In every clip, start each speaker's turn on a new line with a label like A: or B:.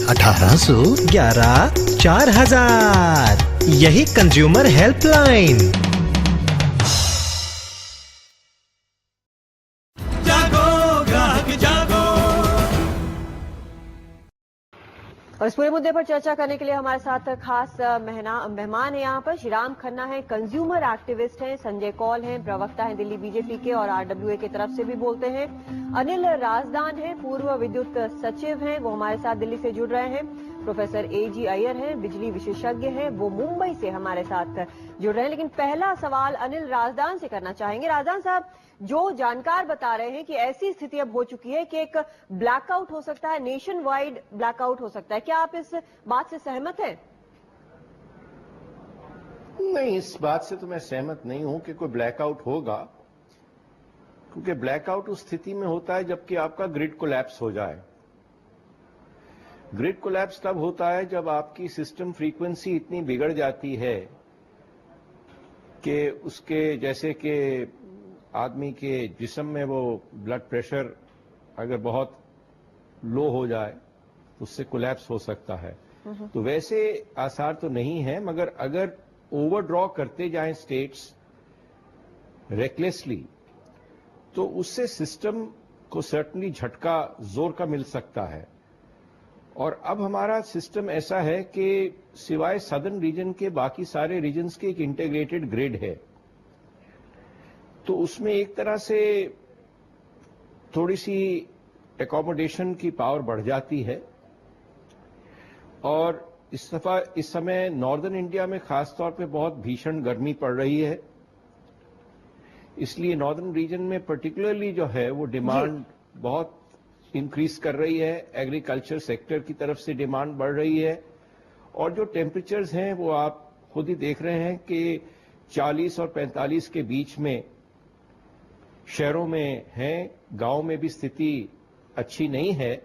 A: 1800 11 4000। यही consumer helpline.
B: और इस पूरे मुद्दे पर चर्चा करने के लिए हमारे साथ खास मेहमान है यहाँ पर श्रीराम खन्ना है, कंज्यूमर एक्टिविस्ट हैं, संजय कौल हैं, प्रवक्ता हैं दिल्ली बीजेपी के और आरडब्ल्यूए की तरफ से भी बोलते हैं, अनिल राजदान हैं, पूर्व विद्युत सचिव हैं, वो हमारे साथ दिल्ली से जुड़ रहे हैं, प्रोफेसर एजी अय्यर हैं, बिजली विशेषज्ञ हैं, वो मुंबई से हमारे साथ जुड़ रहे हैं। लेकिन पहला सवाल अनिल राजदान से करना चाहेंगे। राजदान साहब, जो जानकार बता रहे हैं कि ऐसी स्थिति अब हो चुकी है कि एक ब्लैकआउट हो सकता है, नेशन वाइड ब्लैकआउट हो सकता है, क्या आप इस बात से सहमत हैं?
C: नहीं, इस बात से तो मैं सहमत नहीं हूं कि कोई ब्लैकआउट होगा, क्योंकि ब्लैकआउट उस स्थिति में होता है जबकि आपका ग्रिड कोलैप्स हो जाए। ग्रिड कोलैप्स तब होता है जब आपकी सिस्टम फ्रीक्वेंसी इतनी बिगड़ जाती है कि उसके जैसे कि आदमी के जिस्म में वो ब्लड प्रेशर अगर बहुत लो हो जाए तो उससे कोलैप्स हो सकता है। तो वैसे आसार तो नहीं है, मगर अगर ओवरड्रॉ करते जाएं स्टेट्स रेकलेसली तो उससे सिस्टम को सर्टनली झटका जोर का मिल सकता है। और अब हमारा सिस्टम ऐसा है कि सिवाय सदर्न रीजन के बाकी सारे रीजन्स के एक इंटीग्रेटेड ग्रिड है, तो उसमें एक तरह से थोड़ी सी एकोमोडेशन की पावर बढ़ जाती है। और इस समय नॉर्दर्न इंडिया में खासतौर पे बहुत भीषण गर्मी पड़ रही है, इसलिए नॉर्दर्न रीजन में पर्टिकुलरली जो है वो डिमांड बहुत इंक्रीज कर रही है। एग्रीकल्चर सेक्टर की तरफ से डिमांड बढ़ रही है और जो टेम्परेचर्स हैं वो आप खुद ही देख रहे हैं कि 40 और 45 के बीच में शहरों में हैं, गांव में भी स्थिति अच्छी नहीं है।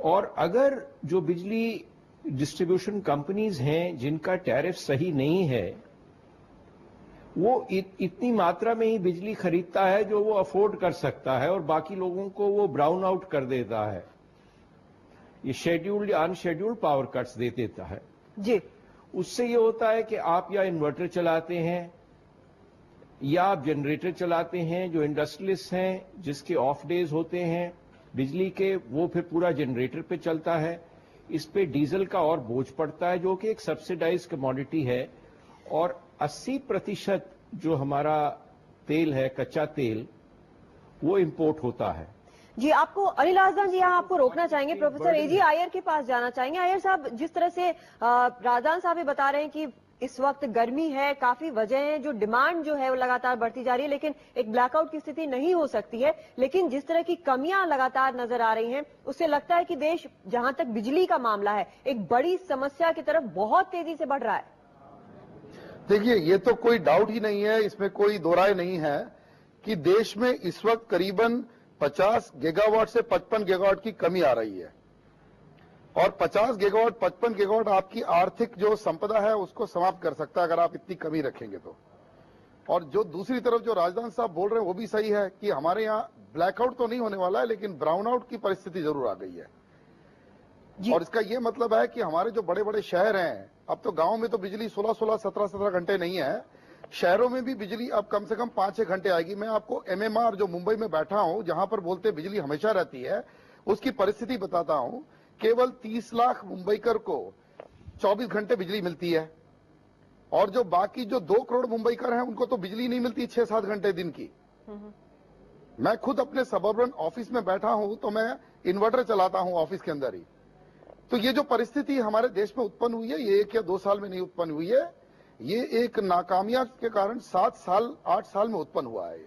C: और अगर जो बिजली डिस्ट्रीब्यूशन कंपनीज हैं जिनका टैरिफ सही नहीं है, वो इतनी मात्रा में ही बिजली खरीदता है जो वो अफोर्ड कर सकता है और बाकी लोगों को वो ब्राउन आउट कर देता है, ये शेड्यूल्ड या अनशेड्यूल्ड पावर कट्स दे देता है
B: जी।
C: उससे ये होता है कि आप या इन्वर्टर चलाते हैं या आप जनरेटर चलाते हैं। जो इंडस्ट्रियलिस्ट हैं जिसके ऑफ डेज होते हैं बिजली के, वो फिर पूरा जनरेटर पे चलता है। इस पे डीजल का और बोझ पड़ता है जो कि एक सब्सिडाइज कमोडिटी है। और 80% जो हमारा तेल है, कच्चा तेल, वो इंपोर्ट होता है।
B: जी, आपको अनिल राजदान जी यहाँ आपको रोकना चाहेंगे, प्रोफेसर एजी अय्यर के पास जाना चाहेंगे। अय्यर साहब, जिस तरह से राजदान साहब भी बता रहे हैं कि इस वक्त गर्मी है, काफी वजह है, जो डिमांड जो है वो लगातार बढ़ती जा रही है, लेकिन एक ब्लैकआउट की स्थिति नहीं हो सकती है। लेकिन जिस तरह की कमियां लगातार नजर आ रही हैं, उससे लगता है कि देश जहां तक बिजली का मामला है एक बड़ी समस्या की तरफ बहुत तेजी से बढ़ रहा है।
D: देखिए, ये तो कोई डाउट ही नहीं है, इसमें कोई दो राय नहीं है कि देश में इस वक्त करीबन 50 गीगावाट से 55 गीगावाट की कमी आ रही है। और 50 गीगावाट 55 गीगावाट आपकी आर्थिक जो संपदा है उसको समाप्त कर सकता है अगर आप इतनी कमी रखेंगे तो। और जो दूसरी तरफ जो राजदान साहब बोल रहे हैं वो भी सही है कि हमारे यहाँ ब्लैकआउट तो नहीं होने वाला है, लेकिन ब्राउनआउट की परिस्थिति जरूर आ गई है। और इसका ये मतलब है कि हमारे जो बड़े बड़े शहर हैं, अब तो गांव में तो बिजली 16-16, 17-17 घंटे नहीं है, शहरों में भी बिजली अब कम से कम 5-6 घंटे आएगी। मैं आपको एमएमआर जो मुंबई में बैठा हूं, जहां पर बोलते बिजली हमेशा रहती है, उसकी परिस्थिति बताता हूं। केवल 30 लाख मुंबईकर को 24 घंटे बिजली मिलती है और जो बाकी जो 2 करोड़ मुंबईकर हैं उनको तो बिजली नहीं मिलती 6-7 घंटे दिन की। मैं खुद अपने सबर्बन ऑफिस में बैठा हूं तो मैं इन्वर्टर चलाता हूं ऑफिस के अंदर ही। तो ये जो परिस्थिति हमारे देश में उत्पन्न हुई है, ये 1 या 2 साल में नहीं उत्पन्न हुई है, ये एक नाकामयाबी के कारण 7 साल 8 साल में उत्पन्न हुआ है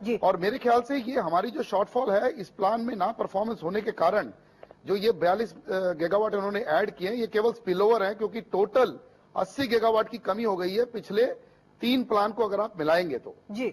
B: जी।
D: और मेरे ख्याल से ये हमारी जो शॉर्टफॉल है इस प्लान में ना परफॉर्मेंस होने के कारण जो ये 42 गीगावाट उन्होंने ऐड किए हैं, ये केवल स्पिलओवर है, क्योंकि टोटल 80 गीगावाट की कमी हो गई है पिछले 3 प्लान को अगर आप मिलाएंगे तो।
B: जी।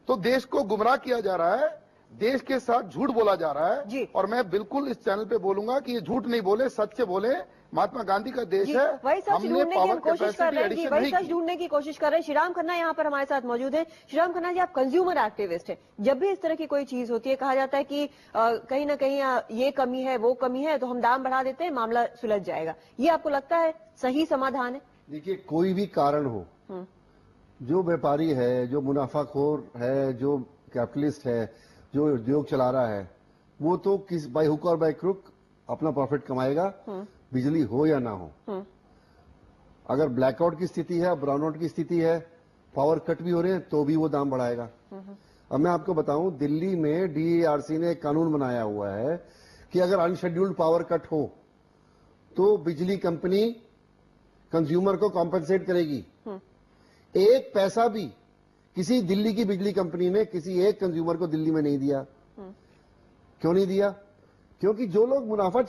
D: तो देश को गुमराह किया जा रहा है। देश के साथ झूठ बोला जा रहा
B: जी।
D: है। और मैं बिल्कुल इस चैनल पे बोलूंगा कि ये झूठ नहीं बोले, सच से बोले। महात्मा गांधी का देश
B: जी,
D: है,
B: वही सच
D: हमने
B: ढूंढने की
D: पावर
B: हम कोशिश कर
D: कैपेसिटी
B: रहे हैं जी,
D: एडिशन
B: वही
D: नहीं
B: सच
D: की।
B: ढूंढने की कोशिश कर रहे हैं। श्रीराम खन्ना यहाँ पर हमारे साथ मौजूद हैं। श्रीराम खन्ना जी, आप कंज्यूमर एक्टिविस्ट हैं। जब भी इस तरह की कोई चीज होती है, कहा जाता है कि कहीं ना कहीं ये कमी है, वो कमी है, तो हम दाम बढ़ा देते हैं, मामला सुलझ जाएगा। ये आपको लगता है सही समाधान है?
E: देखिए, कोई भी कारण हो, जो व्यापारी है, जो मुनाफाखोर है, जो कैपिटलिस्ट है, जो उद्योग चला रहा है, वो तो किस बाय हुक और बाय क्रुक अपना प्रॉफिट कमाएगा, बिजली हो या ना हो। अगर ब्लैकआउट की स्थिति है, ब्राउनआउट की स्थिति है, पावर कट भी हो रहे हैं, तो भी वो दाम बढ़ाएगा। अब मैं आपको बताऊं, दिल्ली में डीईआरसी ने एक कानून बनाया हुआ है कि अगर अनशेड्यूल्ड पावर कट हो तो बिजली कंपनी कंज्यूमर को कॉम्पेंसेट करेगी। एक पैसा भी किसी दिल्ली की बिजली कंपनी ने किसी एक कंज्यूमर को दिल्ली में नहीं दिया। क्यों नहीं दिया? क्योंकि जो लोग मुनाफा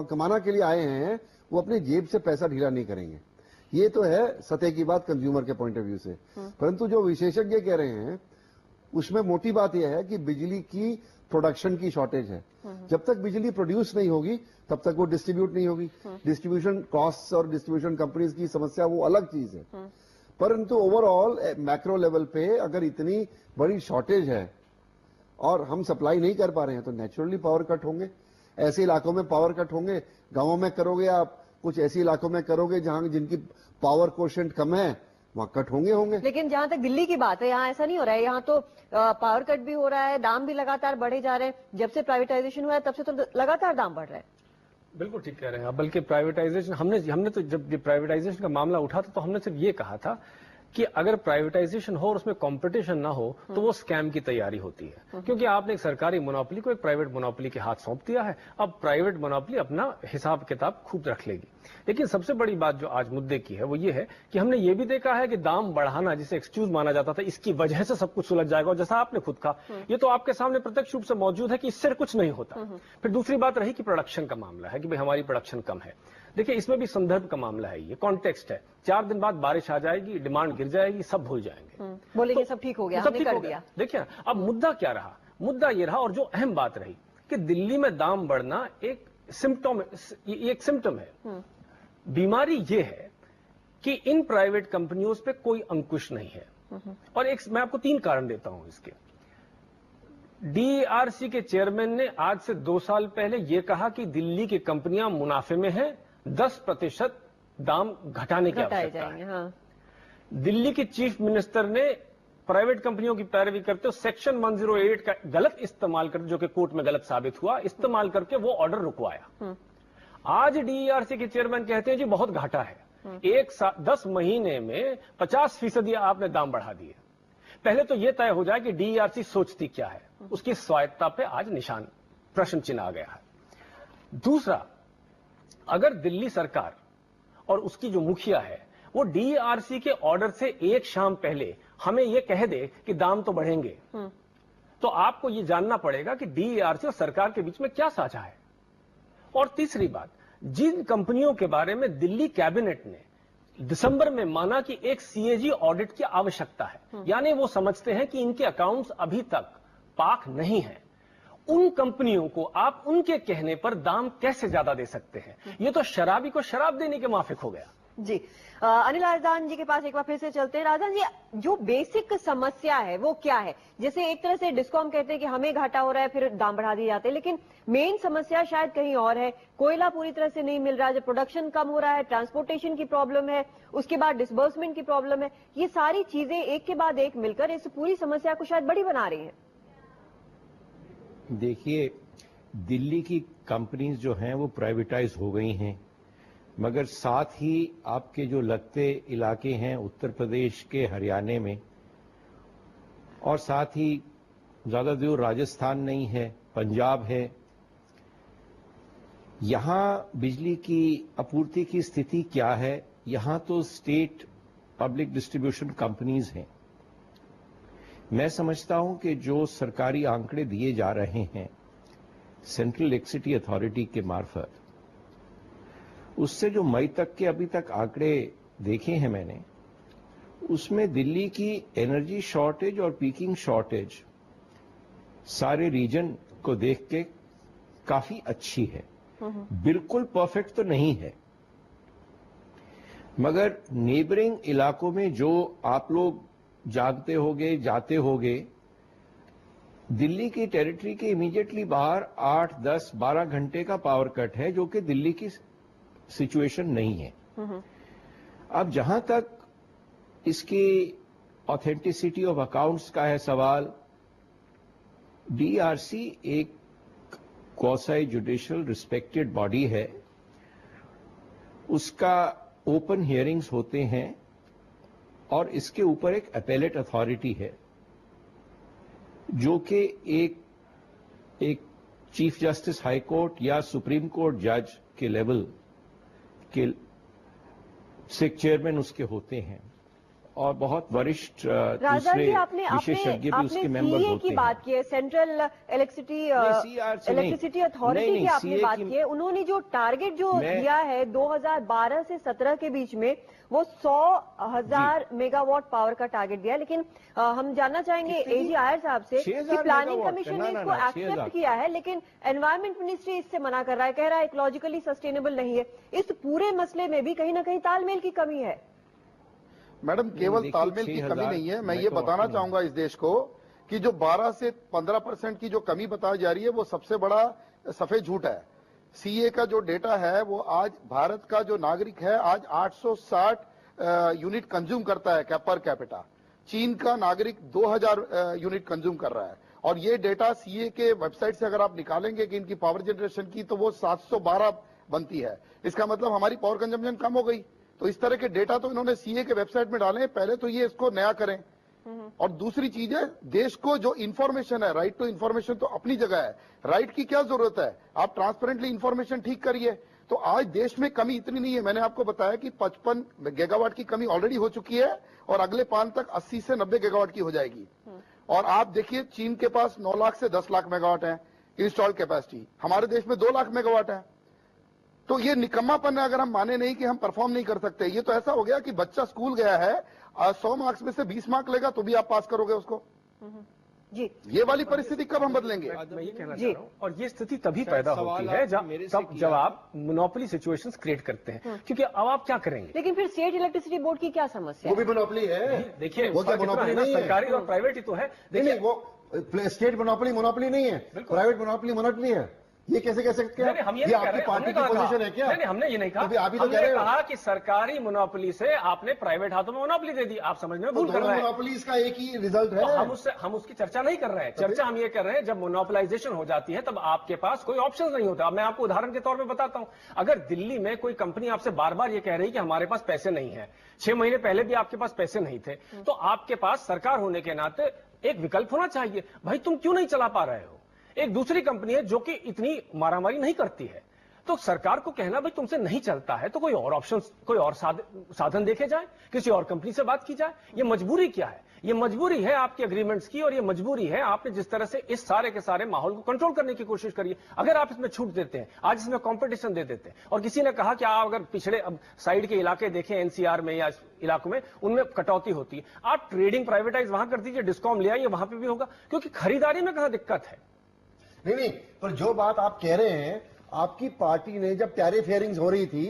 E: कमाना के लिए आए हैं, वो अपनी जेब से पैसा ढीला नहीं करेंगे। ये तो है सतह की बात कंज्यूमर के पॉइंट ऑफ व्यू से। परंतु जो विशेषज्ञ कह रहे हैं, उसमें मोटी बात यह है कि बिजली की प्रोडक्शन की शॉर्टेज है। जब तक बिजली प्रोड्यूस नहीं होगी, तब तक वो डिस्ट्रीब्यूट नहीं होगी। डिस्ट्रीब्यूशन कॉस्ट और डिस्ट्रीब्यूशन कंपनीज की समस्या वो अलग चीज है। परंतु ओवरऑल मैक्रो लेवल पे अगर इतनी बड़ी शॉर्टेज है और हम सप्लाई नहीं कर पा रहे हैं, तो नेचुरली पावर कट होंगे। ऐसे इलाकों में पावर कट होंगे। गांवों में करोगे आप, कुछ ऐसे इलाकों में करोगे जहां जिनकी पावर कोशेंट कम है, वहां कट होंगे।
B: लेकिन जहां तक दिल्ली की बात है, यहाँ ऐसा नहीं हो रहा है। यहाँ तो पावर कट भी हो रहा है, दाम भी लगातार बढ़े जा रहे हैं। जब से प्राइवेटाइजेशन हुआ है, तब से तो लगातार दाम बढ़ रहे हैं।
F: बिल्कुल ठीक कह रहे हैं आप। बल्कि प्राइवेटाइजेशन हमने तो जब प्राइवेटाइजेशन का मामला उठा था, तो हमने सिर्फ ये कहा था कि अगर प्राइवेटाइजेशन हो और उसमें कंपटीशन ना हो, तो वो स्कैम की तैयारी होती है। क्योंकि आपने एक सरकारी मोनोपोली को एक प्राइवेट मोनोपोली के हाथ सौंप दिया है। अब प्राइवेट मोनोपोली अपना हिसाब किताब खूब रख लेगी। लेकिन सबसे बड़ी बात जो आज मुद्दे की है, वो ये है कि हमने ये भी देखा है कि दाम बढ़ाना जिसे एक्सक्यूज माना जाता था, इसकी वजह से सब कुछ सुलझ जाएगा। और जैसा आपने खुद कहा, ये तो आपके सामने प्रत्यक्ष रूप से मौजूद है कि इससे कुछ नहीं होता। फिर दूसरी बात रही कि प्रोडक्शन का मामला है कि भाई हमारी प्रोडक्शन कम है। देखिए, इसमें भी संदर्भ का मामला है, ये कॉन्टेक्स्ट है। 4 दिन बाद बारिश आ जाएगी, डिमांड गिर जाएगी, सब भूल जाएंगे,
B: बोलेंगे सब ठीक हो गया, हमने कर दिया।
F: देखिए, अब मुद्दा क्या रहा? मुद्दा ये रहा, और जो अहम बात रही, कि दिल्ली में दाम बढ़ना एक सिम्टम है। बीमारी ये है कि इन प्राइवेट कंपनियों पे कोई अंकुश नहीं है। और मैं आपको 3 कारण देता हूं इसके। डीआरसी के चेयरमैन ने आज से 2 साल पहले यह कहा कि दिल्ली की कंपनियां मुनाफे में हैं, 10% दाम घटाने की आवश्यकता है।
B: हाँ।
F: दिल्ली की चीफ मिनिस्टर ने प्राइवेट कंपनियों की पैरवी करते हुए सेक्शन 108 का गलत इस्तेमाल करके, जो कि कोर्ट में गलत साबित हुआ, इस्तेमाल करके वो ऑर्डर रुकवाया। आज डीआरसी के चेयरमैन कहते हैं जी बहुत घाटा है, 10 महीने में 50% आपने दाम बढ़ा दिए। पहले तो यह तय हो जाए कि डीआरसी सोचती क्या है, उसकी स्वायत्ता पे आज निशान प्रश्न चिन्ह आ गया है। दूसरा, अगर दिल्ली सरकार और उसकी जो मुखिया है वो डीआरसी के ऑर्डर से एक शाम पहले हमें यह कह दे कि दाम तो बढ़ेंगे, तो आपको यह जानना पड़ेगा कि डीआरसी और सरकार के बीच में क्या साझा है। और तीसरी बात, जिन कंपनियों के बारे में दिल्ली कैबिनेट ने दिसंबर में माना कि एक सीएजी ऑडिट की आवश्यकता है, यानी वो समझते हैं कि इनके अकाउंट्स अभी तक पाक नहीं है, उन कंपनियों को आप उनके कहने पर दाम कैसे ज्यादा दे सकते हैं? ये तो शराबी को शराब देने के माफिक हो गया।
B: जी, अनिल राजदान जी के पास एक बार फिर से चलते हैं। राजदान जी, जो बेसिक समस्या है वो क्या है? जैसे एक तरह से डिस्कॉम कहते हैं कि हमें घाटा हो रहा है, फिर दाम बढ़ा दिए जाते हैं, लेकिन मेन समस्या शायद कहीं और है। कोयला पूरी तरह से नहीं मिल रहा है, प्रोडक्शन कम हो रहा है, ट्रांसपोर्टेशन की प्रॉब्लम है, उसके बाद डिसबर्समेंट की प्रॉब्लम है। ये सारी चीजें एक के बाद एक मिलकर इस पूरी समस्या को शायद बड़ी बना रही है।
C: देखिए, दिल्ली की कंपनीज जो हैं वो प्राइवेटाइज हो गई हैं, मगर साथ ही आपके जो लगते इलाके हैं उत्तर प्रदेश के हरियाणा में, और साथ ही ज्यादा दूर राजस्थान नहीं है, पंजाब है, यहां बिजली की आपूर्ति की स्थिति क्या है? यहां तो स्टेट पब्लिक डिस्ट्रीब्यूशन कंपनीज हैं। मैं समझता हूं कि जो सरकारी आंकड़े दिए जा रहे हैं सेंट्रल इलेक्ट्रिसिटी अथॉरिटी के मार्फत, उससे जो मई तक के अभी तक आंकड़े देखे हैं मैंने, उसमें दिल्ली की एनर्जी शॉर्टेज और पीकिंग शॉर्टेज सारे रीजन को देख के काफी अच्छी है। बिल्कुल परफेक्ट तो नहीं है, मगर नेबरिंग इलाकों में जो आप लोग जानते होंगे, जाते होंगे, दिल्ली की टेरिटरी के इमीडिएटली बाहर 8, 10, 12 घंटे का पावर कट है, जो कि दिल्ली की सिचुएशन नहीं है। अब जहां तक इसकी ऑथेंटिसिटी ऑफ अकाउंट्स का है सवाल, डीआरसी एक क्वासी जुडिशियल रिस्पेक्टेड बॉडी है, उसका ओपन हियरिंग्स होते हैं और इसके ऊपर एक अपेलेट अथॉरिटी है जो कि एक चीफ जस्टिस हाई कोर्ट या सुप्रीम कोर्ट जज के लेवल के से चेयरमैन उसके होते हैं और बहुत वरिष्ठ दूसरे विशेषज्ञ भी उसके मेंबर होते हैं।
B: की बात की है, सेंट्रल इलेक्ट्रिसिटी अथॉरिटी की आपने बात की है। उन्होंने जो टारगेट जो दिया है 2012 से 17 के बीच में, वो 100,000 मेगावाट पावर का टारगेट दिया है। लेकिन हम जानना चाहेंगे एजी आयर साहब से कि प्लानिंग कमीशन ने इसको एक्सेप्ट किया है, लेकिन एनवायरमेंट मिनिस्ट्री इससे मना कर रहा है, कह रहा है इकोलॉजिकली सस्टेनेबल नहीं है। इस पूरे मसले में भी कहीं ना कहीं तालमेल की कमी है।
D: मैडम, केवल तालमेल की कमी नहीं है, मैं ये बताना चाहूंगा इस देश को कि जो 12 से 15% की जो कमी बताई जा रही है वो सबसे बड़ा सफेद झूठ है। सीए का जो डेटा है वो आज भारत का जो नागरिक है आज 860 यूनिट कंज्यूम करता है पर कैपिटा। चीन का नागरिक 2000 यूनिट कंज्यूम कर रहा है और ये डेटा सीए के वेबसाइट से अगर आप निकालेंगे कि इनकी पावर जनरेशन की तो वो 712 बनती है। इसका मतलब हमारी पावर कंजम्पशन कम हो गई। तो इस तरह के डेटा तो इन्होंने सीए के वेबसाइट में डाले हैं, पहले तो ये इसको नया करें। और दूसरी चीज है, देश को जो इंफॉर्मेशन है, राइट टू इंफॉर्मेशन तो अपनी जगह है, राइट की क्या जरूरत है, आप ट्रांसपेरेंटली इंफॉर्मेशन ठीक करिए। तो आज देश में कमी इतनी नहीं है। मैंने आपको बताया कि 55 गीगावाट की कमी ऑलरेडी हो चुकी है और अगले 5 तक 80 से 90 गीगावाट की हो जाएगी। और आप देखिए चीन के पास 9 लाख से 10 लाख मेगावाट है इंस्टॉल कैपेसिटी, हमारे देश में 2 लाख मेगावाट है। तो ये निकम्मापन है अगर हम माने नहीं कि हम परफॉर्म नहीं कर सकते। ये तो ऐसा हो गया कि बच्चा स्कूल गया है, 100 मार्क्स में से 20 मार्क लेगा तो भी आप पास करोगे उसको।
B: जी,
D: ये वाली परिस्थिति कब हम बदलेंगे?
F: मैं ये कहना चाह रहा हूँ, और ये स्थिति तभी पैदा होती है जब आप मोनोपोली सिचुएशंस क्रिएट करते हैं, क्योंकि अब आप क्या करेंगे।
B: लेकिन फिर स्टेट इलेक्ट्रिसिटी बोर्ड की क्या समस्या
E: वो भी मोनोपोली है।
F: देखिए
E: वो क्या मोनोपोली नहीं है,
F: सरकारी और प्राइवेट ही तो है।
E: देखिए वो स्टेट मोनोपोली नहीं है, प्राइवेट मोनोपोली है। ये कैसे कह सकते हैं? ये आपकी पार्टी की पोजीशन है क्या?
F: नहीं, हमने ये नहीं कहा।
E: आप ही तो कह रहे हो।
F: कहा कि सरकारी मोनोपोली से आपने प्राइवेट हाथों में मोनोपोली दे दी। आप समझने में भूल कर रहे हैं।
E: मोनोपोली का एक ही रिजल्ट है।
F: हम उसकी चर्चा नहीं कर रहे हैं। चर्चा हम ये कर रहे हैं, जब मोनोपोलाइजेशन हो जाती है तब आपके पास कोई ऑप्शन नहीं होता। मैं आपको उदाहरण के तौर पर बताता हूं, अगर दिल्ली में कोई कंपनी आपसे बार बार ये कह रही कि हमारे पास पैसे नहीं है, 6 महीने पहले भी आपके पास पैसे नहीं थे, तो आपके पास सरकार होने के नाते एक विकल्प होना चाहिए। भाई तुम क्यों नहीं चला पा रहे हो? एक दूसरी कंपनी है जो कि इतनी मारामारी नहीं करती है, तो सरकार को कहना भाई तुमसे नहीं चलता है तो कोई और ऑप्शन, कोई और साधन देखे जाए, किसी और कंपनी से बात की जाए। ये मजबूरी क्या है? ये मजबूरी है आपकी एग्रीमेंट्स की, और ये मजबूरी है आपने जिस तरह से इस सारे के सारे माहौल को कंट्रोल करने की कोशिश करी है। अगर आप इसमें छूट देते हैं, आज इसमें कंपटीशन दे देते हैं, और किसी ने कहा कि आप अगर पिछड़े साइड के इलाके देखें एनसीआर में या इलाकों में, उनमें कटौती होती है। आप ट्रेडिंग प्राइवेटाइज वहां कर दीजिए, डिस्कॉम ले आइए, वहां पर भी होगा, क्योंकि खरीदारी में कहां दिक्कत है।
E: नहीं, पर जो बात आप कह रहे हैं, आपकी पार्टी ने जब टैरिफ हियरिंग्स हो रही थी,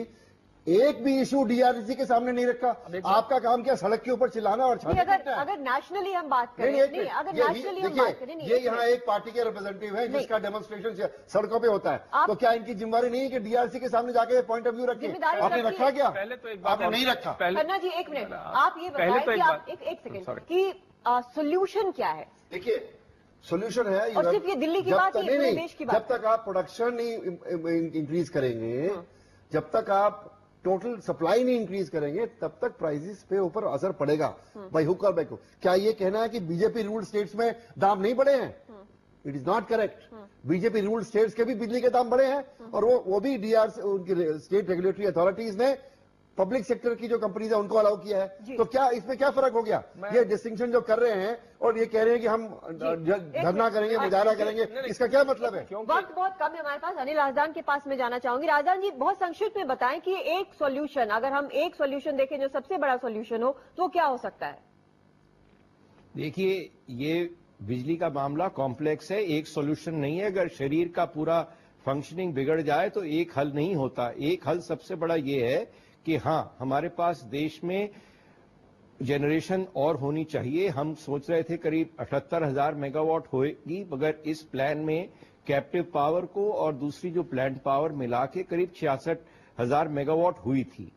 E: एक भी इशू डीआरसी के सामने नहीं रखा। आपका काम क्या सड़क के ऊपर चिल्लाना और
B: अगर नेशनली हम बात करें, नहीं, अगर नेशनली हम बात करें,
E: ये यहाँ एक पार्टी के रिप्रेजेंटेटिव है जिसका डेमोन्स्ट्रेशन सड़कों पे होता है, तो क्या इनकी जिम्मेदारी नहीं है कि डीआरसी के सामने जाके पॉइंट ऑफ व्यू रखें? आपने रखा क्या?
F: पहले तो एक
E: आपने नहीं रखा।
B: खन्ना जी, एक मिनट, आप ये बताएं कि आप एक सेकंड की सोल्यूशन क्या है?
E: देखिए, सोल्यूशन है,
B: और सिर्फ ये दिल्ली की बात नहीं, देश की बात।
E: जब तक आप प्रोडक्शन नहीं इंक्रीज करेंगे, जब तक आप टोटल सप्लाई नहीं इंक्रीज करेंगे, तब तक प्राइसेस पे ऊपर असर पड़ेगा, बाई हुक और बाई क्रुक। क्या ये कहना है कि बीजेपी रूल्ड स्टेट्स में दाम नहीं बढ़े हैं? It is not correct. BJP ruled states के भी बिजली के दाम बढ़े हैं, और वो भी डीआरसी, उनकी स्टेट रेगुलेटरी अथॉरिटीज ने पब्लिक सेक्टर की जो कंपनीज है उनको अलाउ किया है। तो क्या इसमें क्या फर्क हो गया? ये डिस्टिंक्शन जो कर रहे हैं और ये कह रहे हैं कि हम धरना करेंगे, मुजाहरा करेंगे, इसका क्या मतलब है?
B: वक्त बहुत कम है हमारे पास। अनिल राजदान के पास में जाना चाहूंगी। राजदान जी, बहुत संक्षिप्त में बताएं कि एक सॉल्यूशन, अगर हम एक सॉल्यूशन देखें जो सबसे बड़ा सॉल्यूशन हो, तो क्या हो सकता है?
C: देखिए, ये बिजली का मामला कॉम्प्लेक्स है, एक सॉल्यूशन नहीं है। अगर शरीर का पूरा फंक्शनिंग बिगड़ जाए तो एक हल नहीं होता। एक हल सबसे बड़ा ये है कि हाँ, हमारे पास देश में जनरेशन और होनी चाहिए। हम सोच रहे थे करीब 78,000 मेगावाट होगी, मगर इस प्लान में कैप्टिव पावर को और दूसरी जो प्लांट पावर मिला के करीब 66,000 मेगावाट हुई थी।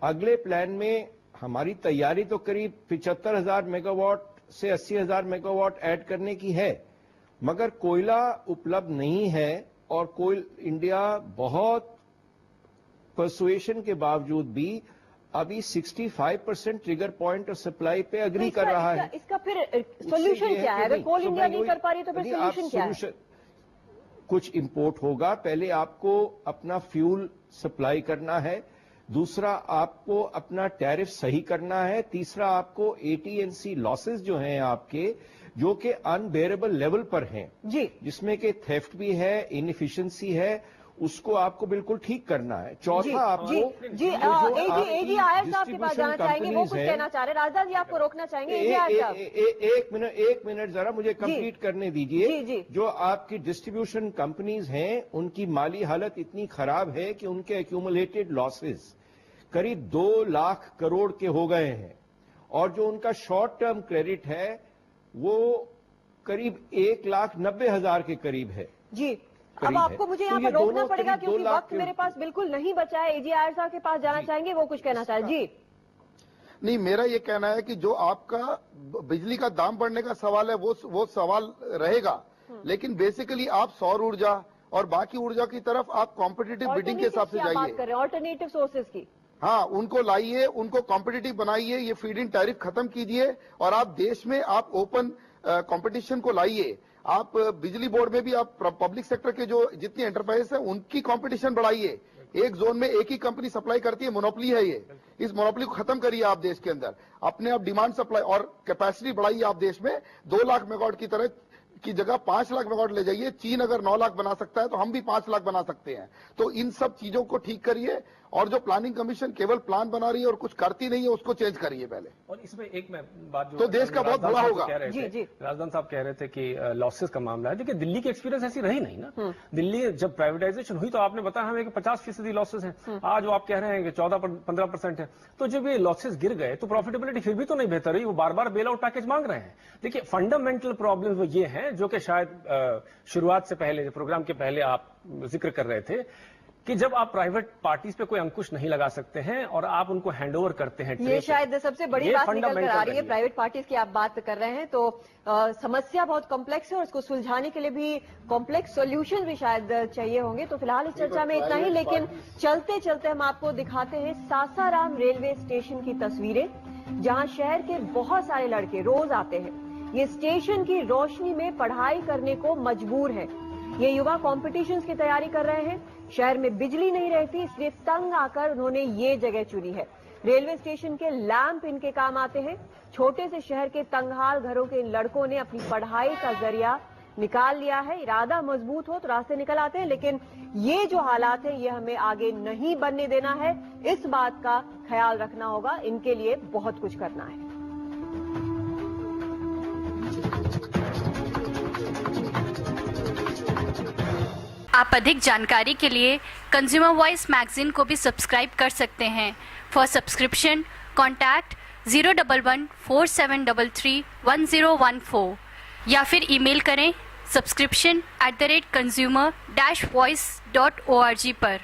C: अगले प्लान में हमारी तैयारी तो करीब 75,000 मेगावाट से 80,000 मेगावाट ऐड करने की है, मगर कोयला उपलब्ध नहीं है और इंडिया बहुत परसुएशन के बावजूद भी अभी 65% ट्रिगर पॉइंट और सप्लाई पे अग्री कर रहा है।
B: इसका फिर सोल्यूशन क्या है? अगर कोल इंडिया नहीं कर पा रही तो फिर सोल्यूशन क्या है?
C: कुछ इंपोर्ट होगा। पहले आपको अपना फ्यूल सप्लाई करना है, दूसरा आपको अपना टैरिफ सही करना है, तीसरा आपको AT&C लॉसेस जो हैं आपके, जो कि अनबेरेबल लेवल पर हैं
B: जी,
C: जिसमें कि थेफ्ट भी है, इनएफिशिएंसी है, उसको आपको बिल्कुल ठीक करना है। चौथा आपको
B: एजी आयर साहब के पास जाना चाहेंगे, वो कुछ कहना चाह रहे हैं। राजदास जी आपको रोकना चाहेंगे।
C: एक मिनट जरा मुझे कंप्लीट करने दीजिए। जो आपकी डिस्ट्रीब्यूशन कंपनीज हैं उनकी माली हालत इतनी खराब है कि उनके एक्यूमुलेटेड लॉसेस करीब 2 लाख करोड़ के हो गए हैं और जो उनका शॉर्ट टर्म क्रेडिट है वो करीब 1,90,000 के करीब है
B: जी। अब आपको मुझे यहाँ पर रोकना पड़ेगा क्योंकि वक्त मेरे पास बिल्कुल नहीं बचा है। एजी आयर साहब के पास जाना चाहेंगे, वो कुछ कहना चाहे जी।
D: नहीं, मेरा ये कहना है कि जो आपका बिजली का दाम बढ़ने का सवाल है वो सवाल रहेगा, लेकिन बेसिकली आप सौर ऊर्जा और बाकी ऊर्जा की तरफ आप कॉम्पिटिटिव बिडिंग के हिसाब से जाइए।
B: बात कर रहे हैं ऑल्टरनेटिव सोर्सेज की।
D: हाँ, उनको लाइए, उनको कॉम्पिटिटिव बनाइए, ये फीड इन टैरिफ खत्म कीजिए और आप देश में आप ओपन कंपटीशन को लाइए। आप बिजली बोर्ड में भी आप पब्लिक सेक्टर के जो जितनी एंटरप्राइज है उनकी कंपटीशन बढ़ाइए। एक जोन में एक ही कंपनी सप्लाई करती है, मोनोपोली है ये। इस मोनोपोली को खत्म करिए आप देश के अंदर। अपने आप डिमांड सप्लाई और कैपेसिटी बढ़ाइए आप देश में। 2 लाख मेगावाट की तरह की जगह 5 लाख मेगावाट ले जाइए। चीन अगर 9 लाख बना सकता है तो हम भी 5 लाख बना सकते हैं। तो इन सब चीजों को ठीक करिए और जो प्लानिंग कमीशन केवल प्लान बना रही है और कुछ करती नहीं है उसको चेंज करिए पहले।
F: और इसमें एक मैं बात जो
D: तो देश का बहुत बुरा होगा।
F: राजदान साहब कह रहे थे कि लॉसेस का मामला है। देखिए, दिल्ली की एक्सपीरियंस ऐसी रही नहीं ना। दिल्ली जब प्राइवेटाइजेशन हुई तो आपने बताया हमें कि 50% लॉसेस हैं। आज वो आप कह रहे हैं कि 14-15% है। तो जब ये लॉसेस गिर गए तो प्रॉफिटेबिलिटी फिर भी तो नहीं बेहतर हुई। वो बार बार बेल आउट पैकेज मांग रहे हैं। देखिए, फंडामेंटल प्रॉब्लम वो ये हैं जो कि शायद शुरुआत से पहले, प्रोग्राम के पहले आप जिक्र कर रहे थे कि जब आप प्राइवेट पार्टीज पे कोई अंकुश नहीं लगा सकते हैं और आप उनको हैंडओवर करते हैं।
B: ये शायद सबसे बड़ी बात निकल कर आ रही है। प्राइवेट पार्टीज की आप बात कर रहे हैं तो समस्या बहुत कॉम्प्लेक्स है और उसको सुलझाने के लिए भी कॉम्प्लेक्स सॉल्यूशन भी शायद चाहिए होंगे। तो फिलहाल इस चर्चा में इतना ही, लेकिन चलते चलते हम आपको दिखाते हैं सासाराम रेलवे स्टेशन की तस्वीरें, जहां शहर के बहुत सारे लड़के रोज आते हैं। ये स्टेशन की रोशनी में पढ़ाई करने को मजबूर है। ये युवा कॉम्पिटिशन्स की तैयारी कर रहे हैं। शहर में बिजली नहीं रहती, इसलिए तंग आकर उन्होंने ये जगह चुनी है। रेलवे स्टेशन के लैंप इनके काम आते हैं। छोटे से शहर के तंगहाल घरों के इन लड़कों ने अपनी पढ़ाई का जरिया निकाल लिया है। इरादा मजबूत हो तो रास्ते निकल आते हैं, लेकिन ये जो हालात है ये हमें आगे नहीं बनने देना है। इस बात का ख्याल रखना होगा। इनके लिए बहुत कुछ करना है।
G: आप अधिक जानकारी के लिए कंज्यूमर वॉइस मैगजीन को भी सब्सक्राइब कर सकते हैं। फॉर सब्सक्रिप्शन कॉन्टैक्ट 01147331014 या फिर ईमेल करें subscription@consumer-voice.org पर।